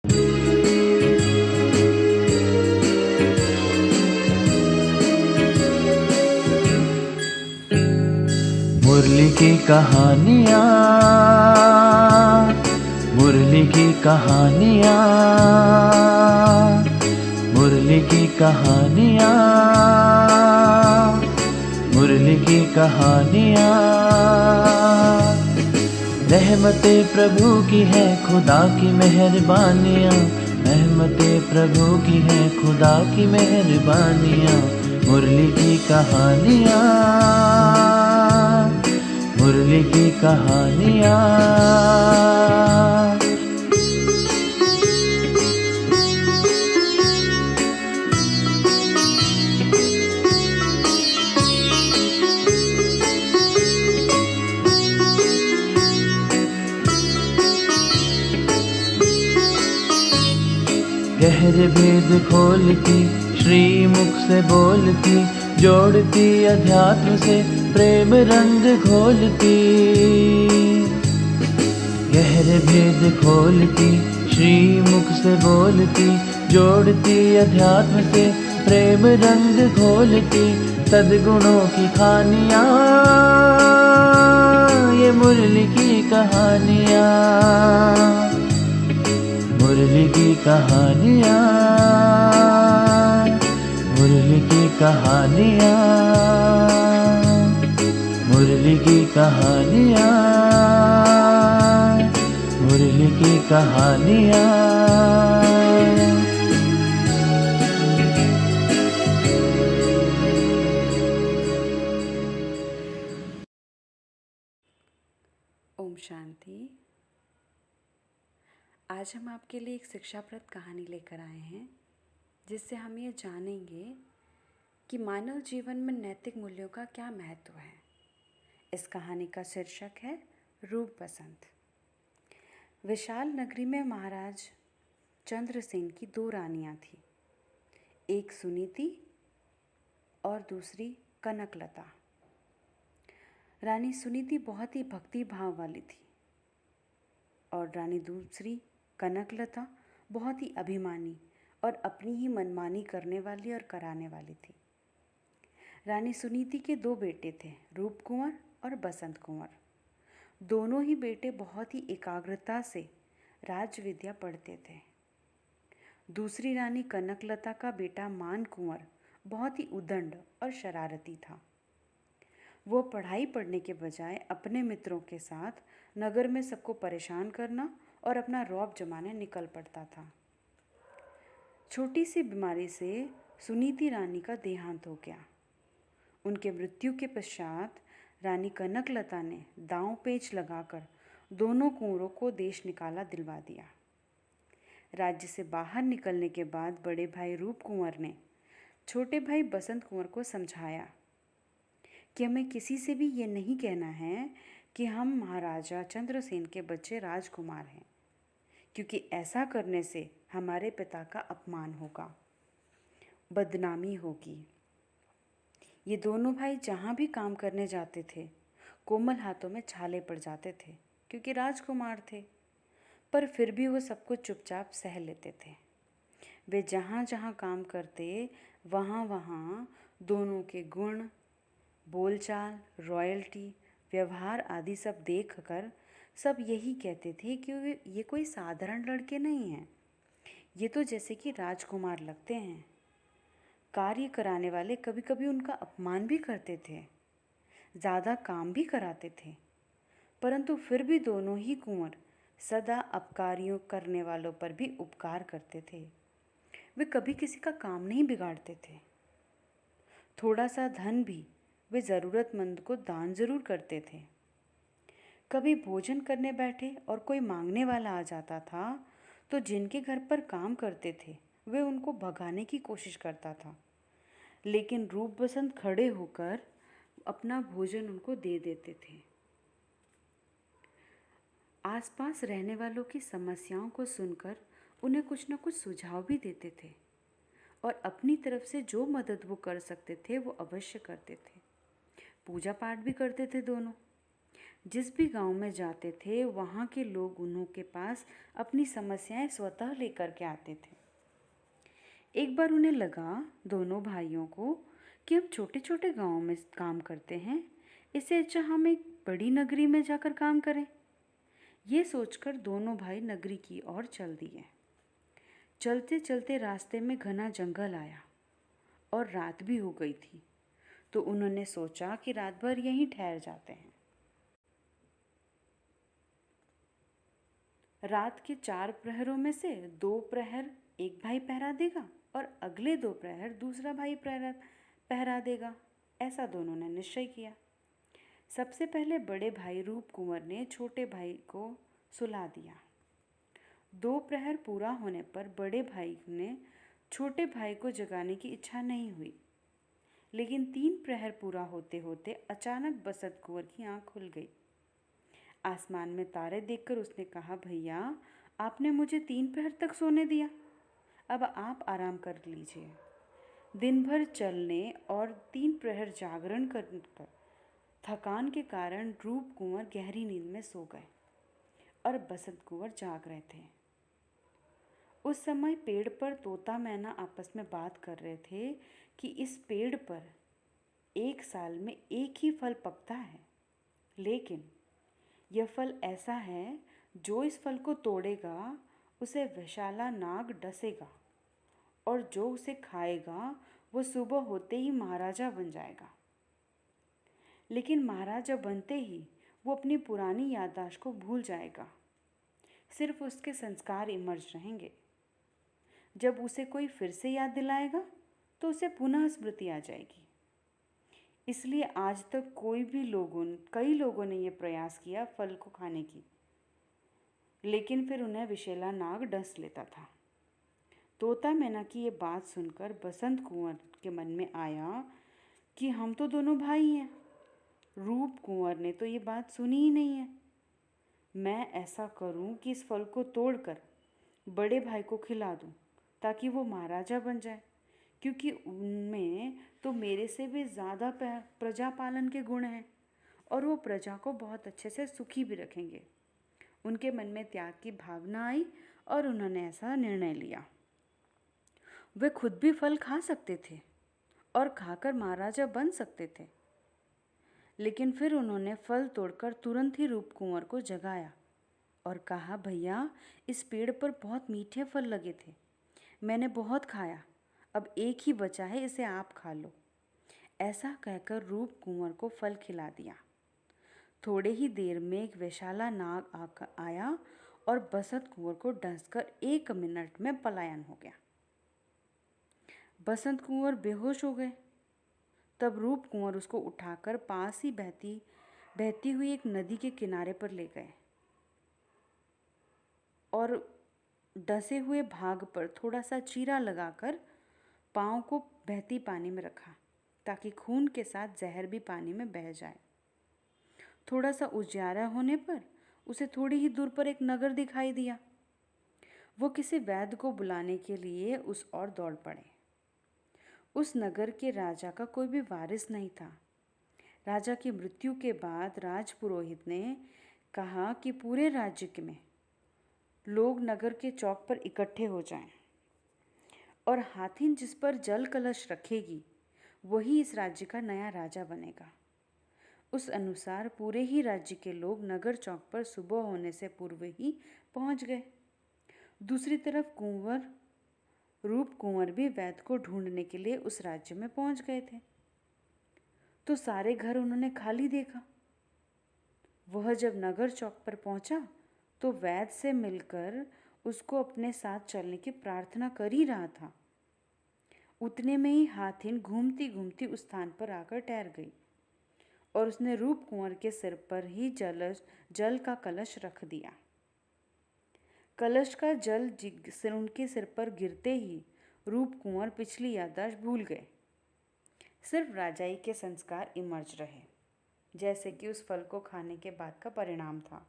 मुरली की कहानियाँ, मुरली की कहानियाँ, मुरली की कहानियाँ, मुरली की कहानियाँ। रहमते प्रभु की है खुदा की मेहरबानियाँ, रहमते प्रभु की है खुदा की मेहरबानियाँ। मुरली की कहानियाँ, मुरली की कहानियाँ। गहरे भेद खोलती, श्रीमुख से बोलती, जोड़ती अध्यात्म से प्रेम रंग घोलती। गहरे भेद खोलती, श्रीमुख से बोलती, जोड़ती अध्यात्म से प्रेम रंग घोलती। सद्गुणों की खानियाँ, ये मुरली की कहानियाँ, मुरली की कहानियाँ, मुरली की कहानियाँ, मुरली की कहानियाँ, मुरली की कहानियाँ। ओम शांति। आज हम आपके लिए एक शिक्षाप्रद कहानी लेकर आए हैं, जिससे हम ये जानेंगे कि मानव जीवन में नैतिक मूल्यों का क्या महत्व है। इस कहानी का शीर्षक है रूप बसंत। विशाल नगरी में महाराज चंद्रसेन की 2 रानियां थीं, एक सुनीति और दूसरी कनकलता। रानी सुनीति बहुत ही भक्ति भाव वाली थी और रानी दूसरी कनकलता बहुत ही अभिमानी और अपनी ही मनमानी करने वाली और कराने वाली थी। रानी सुनीति के 2 बेटे थे, रूप कुंवर और बसंत कुंवर। दोनों ही बेटे बहुत ही एकाग्रता से राज विद्या पढ़ते थे। दूसरी रानी कनकलता का बेटा मान कुंवर बहुत ही उदंड और शरारती था। वो पढ़ाई पढ़ने के बजाय अपने मित्रों के साथ नगर में सबको परेशान करना और अपना रौब जमाने निकल पड़ता था। छोटी सी बीमारी से सुनीति रानी का देहांत हो गया। उनके मृत्यु के पश्चात रानी कनकलता ने दांव पेच लगाकर दोनों कुंवरों को देश निकाला दिलवा दिया। राज्य से बाहर निकलने के बाद बड़े भाई रूप कुंवर ने छोटे भाई बसंत कुंवर को समझाया कि हमें किसी से भी ये नहीं कहना है कि हम महाराजा चंद्रसेन के बच्चे राजकुमार हैं, क्योंकि ऐसा करने से हमारे पिता का अपमान होगा, बदनामी होगी। ये दोनों भाई जहाँ भी काम करने जाते थे, कोमल हाथों में छाले पड़ जाते थे, क्योंकि राजकुमार थे, पर फिर भी वो सब कुछ चुपचाप सह लेते थे। वे जहाँ जहाँ काम करते, वहाँ वहाँ दोनों के गुण, बोलचाल, रॉयल्टी, व्यवहार आदि सब देखकर सब यही कहते थे कि ये कोई साधारण लड़के नहीं हैं, ये तो जैसे कि राजकुमार लगते हैं। कार्य कराने वाले कभी कभी उनका अपमान भी करते थे, ज़्यादा काम भी कराते थे, परंतु फिर भी दोनों ही कुंवर सदा अपकारियों करने वालों पर भी उपकार करते थे। वे कभी किसी का काम नहीं बिगाड़ते थे। थोड़ा सा धन भी वे ज़रूरतमंद को दान ज़रूर करते थे। कभी भोजन करने बैठे और कोई मांगने वाला आ जाता था तो जिनके घर पर काम करते थे वे उनको भगाने की कोशिश करता था, लेकिन रूप बसंत खड़े होकर अपना भोजन उनको दे देते थे। आसपास रहने वालों की समस्याओं को सुनकर उन्हें कुछ न कुछ सुझाव भी देते थे और अपनी तरफ से जो मदद वो कर सकते थे वो अवश्य करते थे। पूजा पाठ भी करते थे दोनों। जिस भी गांव में जाते थे वहाँ के लोग उन्हों के पास अपनी समस्याएं स्वतः लेकर के आते थे। एक बार उन्हें लगा, दोनों भाइयों को, कि हम छोटे छोटे गांवों में काम करते हैं, इससे अच्छा हम एक बड़ी नगरी में जाकर काम करें। ये सोचकर दोनों भाई नगरी की ओर चल दिए। चलते चलते रास्ते में घना जंगल आया और रात भी हो गई थी, तो उन्होंने सोचा कि रात भर यहीं ठहर जाते हैं। रात के 4 प्रहरों में से 2 प्रहर एक भाई पहरा देगा और अगले 2 प्रहर दूसरा भाई पहरा देगा, ऐसा दोनों ने निश्चय किया। सबसे पहले बड़े भाई रूप कुंवर ने छोटे भाई को सुला दिया। 2 प्रहर पूरा होने पर बड़े भाई ने छोटे भाई को जगाने की इच्छा नहीं हुई, लेकिन 3 प्रहर पूरा होते होते अचानक बसंत कुंवर की आंख खुल गई। आसमान में तारे देखकर उसने कहा, भैया, आपने मुझे 3 प्रहर तक सोने दिया, अब आप आराम कर लीजिए। दिन भर चलने और 3 प्रहर जागरण करने पर थकान के कारण रूप कुंवर गहरी नींद में सो गए और बसंत कुंवर जाग रहे थे। उस समय पेड़ पर तोता मैना आपस में बात कर रहे थे कि इस पेड़ पर 1 साल में एक ही फल पकता है, लेकिन यह फल ऐसा है जो इस फल को तोड़ेगा उसे विशाला नाग डसेगा और जो उसे खाएगा वो सुबह होते ही महाराजा बन जाएगा। लेकिन महाराजा बनते ही वो अपनी पुरानी याददाश्त को भूल जाएगा, सिर्फ उसके संस्कार इमर्ज रहेंगे। जब उसे कोई फिर से याद दिलाएगा तो उसे पुनः स्मृति आ जाएगी। इसलिए आज तक कई लोगों ने यह प्रयास किया फल को खाने की, लेकिन फिर उन्हें विशेला नाग डस लेता था। तोता मैना की ये बात सुनकर बसंत कुंवर के मन में आया कि हम तो दोनों भाई हैं, रूप कुंवर ने तो ये बात सुनी ही नहीं है। मैं ऐसा करूं कि इस फल को तोड़कर बड़े भाई को खिला दूं ताकि वो महाराजा बन जाए, क्योंकि उनमें तो मेरे से भी ज़्यादा प्रजा पालन के गुण हैं और वो प्रजा को बहुत अच्छे से सुखी भी रखेंगे। उनके मन में त्याग की भावना आई और उन्होंने ऐसा निर्णय लिया। वे खुद भी फल खा सकते थे और खाकर महाराजा बन सकते थे, लेकिन फिर उन्होंने फल तोड़कर तुरंत ही रूप कुंवर को जगाया और कहा, भैया, इस पेड़ पर बहुत मीठे फल लगे थे, मैंने बहुत खाया, अब एक ही बचा है, इसे आप खा लो। ऐसा कहकर रूप कुंवर को फल खिला दिया। थोड़े ही देर में एक विशाला नाग आया और बसंत कुंवर को डसकर 1 मिनट में पलायन हो गया। बसंत कुंवर बेहोश हो गए। तब रूप कुंवर उसको उठाकर पास ही बहती हुई एक नदी के किनारे पर ले गए और डसे हुए भाग पर थोड़ा सा चीरा लगाकर पाँव को बहती पानी में रखा ताकि खून के साथ जहर भी पानी में बह जाए। थोड़ा सा उजियारा होने पर उसे थोड़ी ही दूर पर एक नगर दिखाई दिया। वो किसी वैद्य को बुलाने के लिए उस ओर दौड़ पड़े। उस नगर के राजा का कोई भी वारिस नहीं था। राजा की मृत्यु के बाद राजपुरोहित ने कहा कि पूरे राज्य में लोग नगर के चौक पर इकट्ठे हो जाएं और हाथिन जिस पर जल कलश रखेगी वही इस राज्य का नया राजा बनेगा। उस अनुसार पूरे ही राज्य के लोग नगर चौक पर सुबह होने से पूर्व ही पहुंच गए। दूसरी तरफ रूप कुंवर भी वैद्य को ढूंढने के लिए उस राज्य में पहुंच गए थे, तो सारे घर उन्होंने खाली देखा। वह जब नगर चौक पर पहुंचा तो वैद्य से मिलकर उसको अपने साथ चलने की प्रार्थना कर ही रहा था। उतने में ही हाथिन घूमती घूमती उस स्थान पर आकर ठहर गई और उसने रूप कुंवर के सिर पर ही जल का कलश रख दिया। कलश का जल उनके सिर पर गिरते ही रूप कुंवर पिछली याददाश्त भूल गए। सिर्फ राजाई के संस्कार इमर्ज रहे, जैसे कि उस फल को खाने के बाद का परिणाम था।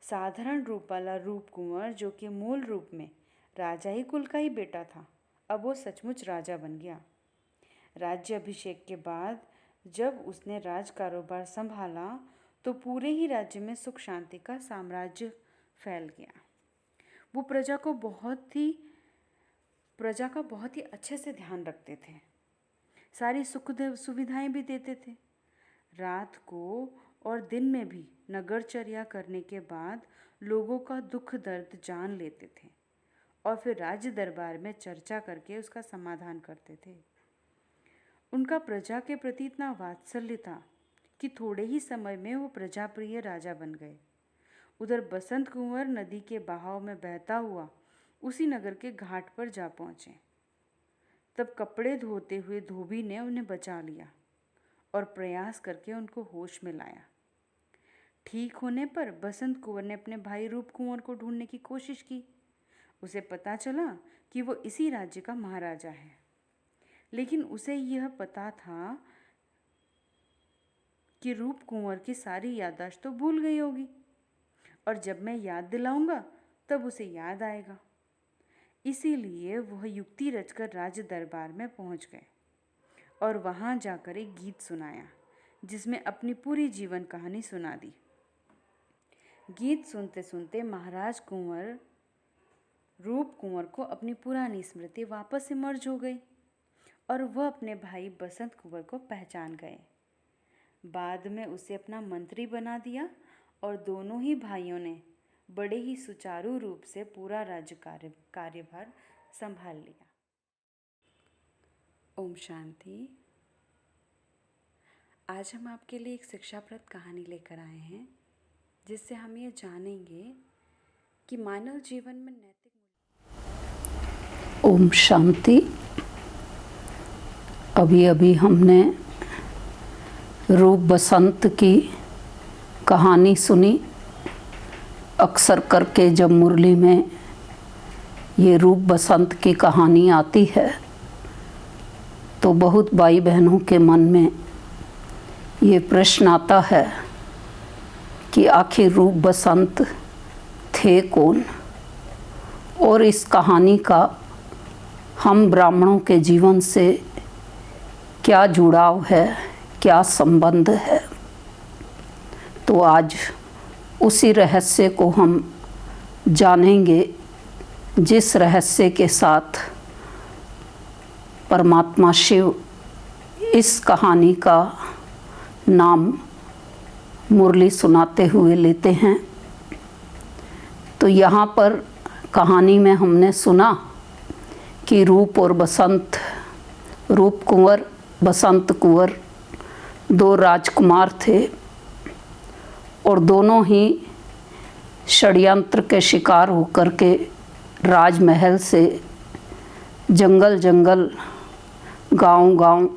साधारण रूप वाला रूप कुंवर, जो कि मूल रूप में राजाई कुल का ही बेटा था, अब वो सचमुच राजा बन गया। राज्य अभिषेक के बाद जब उसने राज कारोबार संभाला तो पूरे ही राज्य में सुख शांति का साम्राज्य फैल गया। वो प्रजा का बहुत ही अच्छे से ध्यान रखते थे, सारी सुख सुविधाएं भी देते थे। रात को और दिन में भी नगरचर्या करने के बाद लोगों का दुख दर्द जान लेते थे और फिर राज्य दरबार में चर्चा करके उसका समाधान करते थे। उनका प्रजा के प्रति इतना वात्सल्य था कि थोड़े ही समय में वो प्रजाप्रिय राजा बन गए। उधर बसंत कुंवर नदी के बहाव में बहता हुआ उसी नगर के घाट पर जा पहुँचे। तब कपड़े धोते हुए धोबी ने उन्हें बचा लिया और प्रयास करके उनको होश में लाया। ठीक होने पर बसंत कुंवर ने अपने भाई रूप कुंवर को ढूंढने की कोशिश की। उसे पता चला कि वो इसी राज्य का महाराजा है, लेकिन उसे यह पता था कि रूप कुंवर की सारी याददाश्त तो भूल गई होगी और जब मैं याद दिलाऊंगा तब उसे याद आएगा। इसीलिए वह युक्ति रचकर राज्य दरबार में पहुंच गए और वहां जाकर एक गीत सुनाया जिसमें अपनी पूरी जीवन कहानी सुना दी। गीत सुनते सुनते महाराज कुंवर रूप कुंवर को अपनी पुरानी स्मृति वापस इमर्ज हो गई और वह अपने भाई बसंत कुंवर को पहचान गए। बाद में उसे अपना मंत्री बना दिया और दोनों ही भाइयों ने बड़े ही सुचारू रूप से पूरा राज्य कार्यभार संभाल लिया। ओम शांति। आज हम आपके लिए एक शिक्षाप्रद कहानी लेकर आए हैं जिससे हम ये जानेंगे कि मानव जीवन में नैतिक। ओम शांति। अभी अभी हमने रूप बसंत की कहानी सुनी। अक्सर करके जब मुरली में ये रूप बसंत की कहानी आती है तो बहुत भाई बहनों के मन में ये प्रश्न आता है कि आखिर रूप बसंत थे कौन और इस कहानी का हम ब्राह्मणों के जीवन से क्या जुड़ाव है, क्या संबंध है। तो आज उसी रहस्य को हम जानेंगे जिस रहस्य के साथ परमात्मा शिव इस कहानी का नाम मुरली सुनाते हुए लेते हैं। तो यहाँ पर कहानी में हमने सुना कि रूप और बसंत, रूप कुंवर बसंत कुंवर दो राजकुमार थे और दोनों ही षड्यंत्र के शिकार होकर के राजमहल से जंगल जंगल, गांव-गांव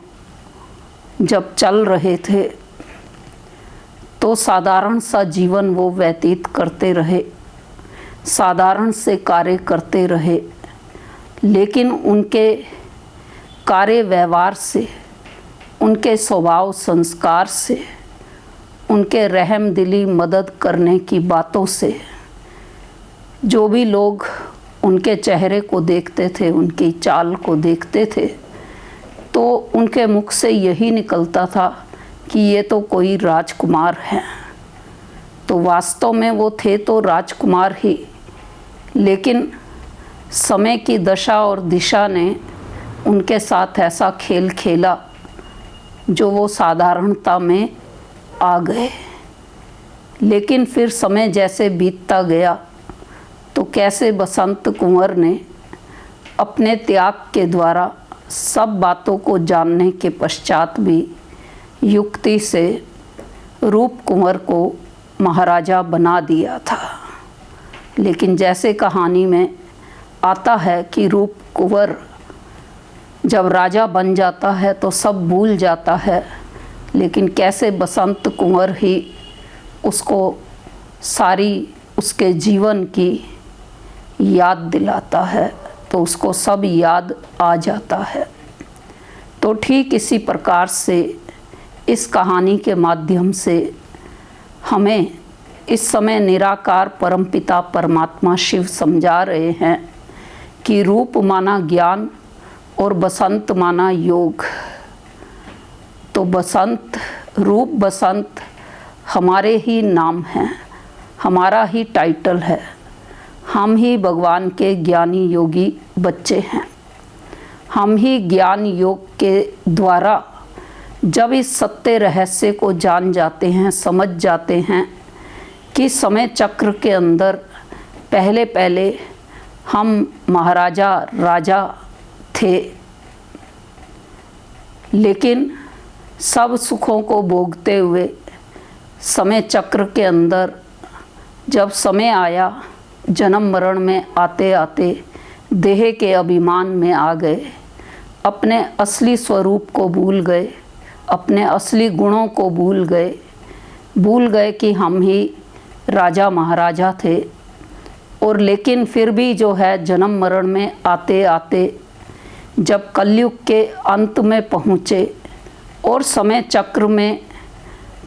जब चल रहे थे तो साधारण सा जीवन वो व्यतीत करते रहे, साधारण से कार्य करते रहे, लेकिन उनके कार्य व्यवहार से, उनके स्वभाव संस्कार से, उनके रहम दिली मदद करने की बातों से जो भी लोग उनके चेहरे को देखते थे, उनकी चाल को देखते थे, तो उनके मुख से यही निकलता था कि ये तो कोई राजकुमार हैं। तो वास्तव में वो थे तो राजकुमार ही, लेकिन समय की दशा और दिशा ने उनके साथ ऐसा खेल खेला जो वो साधारणता में आ गए। लेकिन फिर समय जैसे बीतता गया तो कैसे बसंत कुंवर ने अपने त्याग के द्वारा सब बातों को जानने के पश्चात भी युक्ति से रूप कुंवर को महाराजा बना दिया था। लेकिन जैसे कहानी में आता है कि रूप कुंवर जब राजा बन जाता है तो सब भूल जाता है, लेकिन कैसे बसंत कुंवर ही उसको सारी उसके जीवन की याद दिलाता है, तो उसको सब याद आ जाता है। तो ठीक इसी प्रकार से इस कहानी के माध्यम से हमें इस समय निराकार परमपिता परमात्मा शिव समझा रहे हैं कि रूप माना ज्ञान और बसंत माना योग। तो बसंत, रूप बसंत हमारे ही नाम हैं, हमारा ही टाइटल है, हम ही भगवान के ज्ञानी योगी बच्चे हैं। हम ही ज्ञान योग के द्वारा जब इस सत्य रहस्य को जान जाते हैं, समझ जाते हैं कि समय चक्र के अंदर पहले पहले हम महाराजा राजा थे, लेकिन सब सुखों को भोगते हुए समय चक्र के अंदर जब समय आया, जन्म मरण में आते आते देह के अभिमान में आ गए, अपने असली स्वरूप को भूल गए, अपने असली गुणों को भूल गए कि हम ही राजा महाराजा थे। और लेकिन फिर भी जो है जन्म मरण में आते आते जब कलयुग के अंत में पहुँचे और समय चक्र में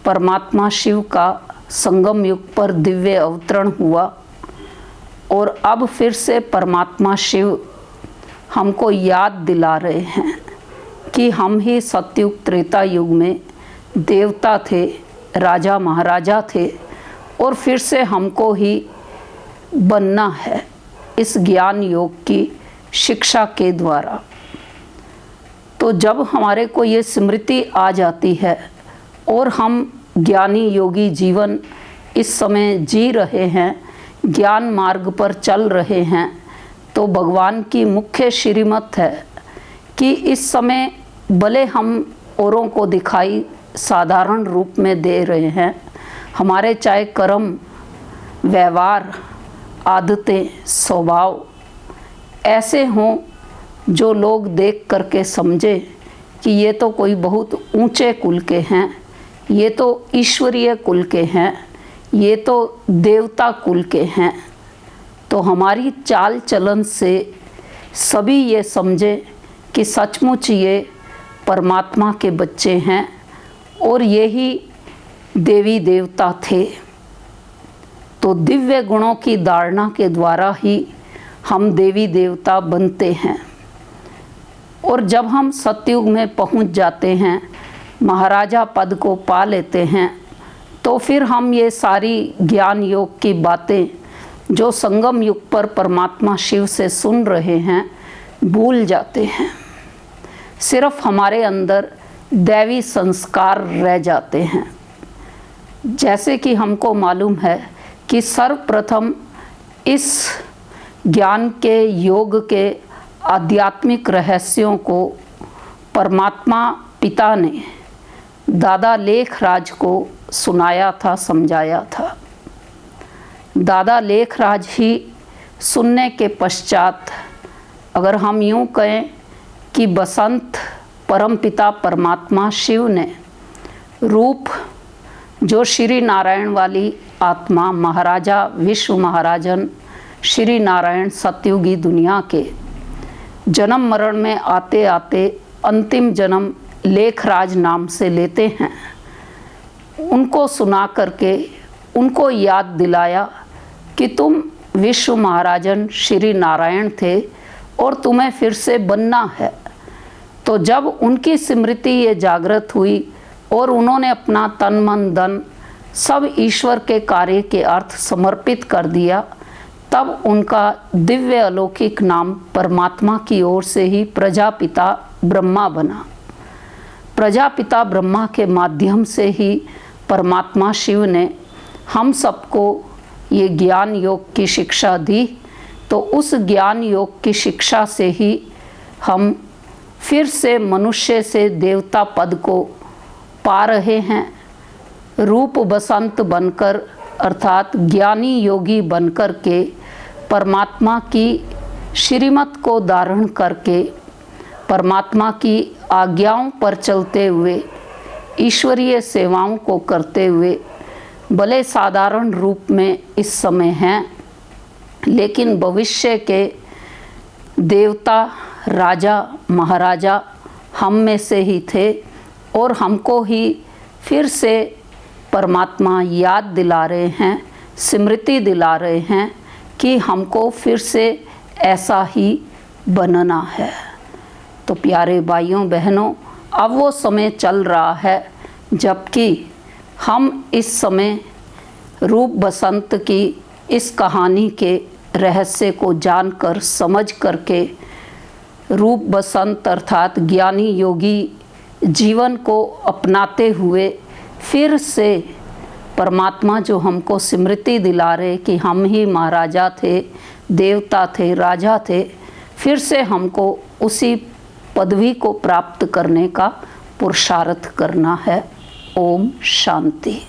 परमात्मा शिव का संगम युग पर दिव्य अवतरण हुआ, और अब फिर से परमात्मा शिव हमको याद दिला रहे हैं कि हम ही सतयुग त्रेता युग में देवता थे, राजा महाराजा थे, और फिर से हमको ही बनना है इस ज्ञान योग की शिक्षा के द्वारा। तो जब हमारे को ये स्मृति आ जाती है और हम ज्ञानी योगी जीवन इस समय जी रहे हैं, ज्ञान मार्ग पर चल रहे हैं, तो भगवान की मुख्य श्रीमत है कि इस समय भले हम औरों को दिखाई साधारण रूप में दे रहे हैं, हमारे चाहे कर्म, व्यवहार, आदतें, स्वभाव ऐसे हों जो लोग देख करके समझे कि ये तो कोई बहुत ऊंचे कुल के हैं, ये तो ईश्वरीय कुल के हैं, ये तो देवता कुल के हैं, तो हमारी चाल चलन से सभी ये समझे कि सचमुच ये परमात्मा के बच्चे हैं और ये ही देवी देवता थे। तो दिव्य गुणों की धारणा के द्वारा ही हम देवी देवता बनते हैं। और जब हम सतयुग में पहुंच जाते हैं, महाराजा पद को पा लेते हैं, तो फिर हम ये सारी ज्ञान योग की बातें जो संगम युग पर परमात्मा शिव से सुन रहे हैं भूल जाते हैं। सिर्फ हमारे अंदर दैवी संस्कार रह जाते हैं। जैसे कि हमको मालूम है कि सर्वप्रथम इस ज्ञान के योग के आध्यात्मिक रहस्यों को परमात्मा पिता ने दादा लेखराज को सुनाया था, समझाया था। दादा लेखराज ही सुनने के पश्चात, अगर हम यूँ कहें कि बसंत परमपिता परमात्मा शिव ने रूप जो श्री नारायण वाली आत्मा महाराजा विश्व महाराजन श्री नारायण सतयुगी दुनिया के जन्म मरण में आते आते अंतिम जन्म लेखराज नाम से लेते हैं, उनको सुना करके उनको याद दिलाया कि तुम विश्व महाराजन श्री नारायण थे और तुम्हें फिर से बनना है। तो जब उनकी स्मृति ये जागृत हुई और उन्होंने अपना तन मन धन सब ईश्वर के कार्य के अर्थ समर्पित कर दिया, तब उनका दिव्य अलौकिक नाम परमात्मा की ओर से ही प्रजापिता ब्रह्मा बना। प्रजापिता ब्रह्मा के माध्यम से ही परमात्मा शिव ने हम सबको ये ज्ञान योग की शिक्षा दी। तो उस ज्ञान योग की शिक्षा से ही हम फिर से मनुष्य से देवता पद को पा रहे हैं। रूप बसंत बनकर अर्थात ज्ञानी योगी बनकर के परमात्मा की श्रीमत को धारण करके परमात्मा की आज्ञाओं पर चलते हुए ईश्वरीय सेवाओं को करते हुए भले साधारण रूप में इस समय हैं, लेकिन भविष्य के देवता राजा महाराजा हम में से ही थे और हमको ही फिर से परमात्मा याद दिला रहे हैं, स्मृति दिला रहे हैं कि हमको फिर से ऐसा ही बनना है। तो प्यारे भाइयों बहनों, अब वो समय चल रहा है जबकि हम इस समय रूप बसंत की इस कहानी के रहस्य को जानकर समझ करके रूप बसंत अर्थात ज्ञानी योगी जीवन को अपनाते हुए फिर से परमात्मा जो हमको स्मृति दिला रहे कि हम ही महाराजा थे, देवता थे, राजा थे, फिर से हमको उसी पदवी को प्राप्त करने का पुरुषार्थ करना है। ओम शांति।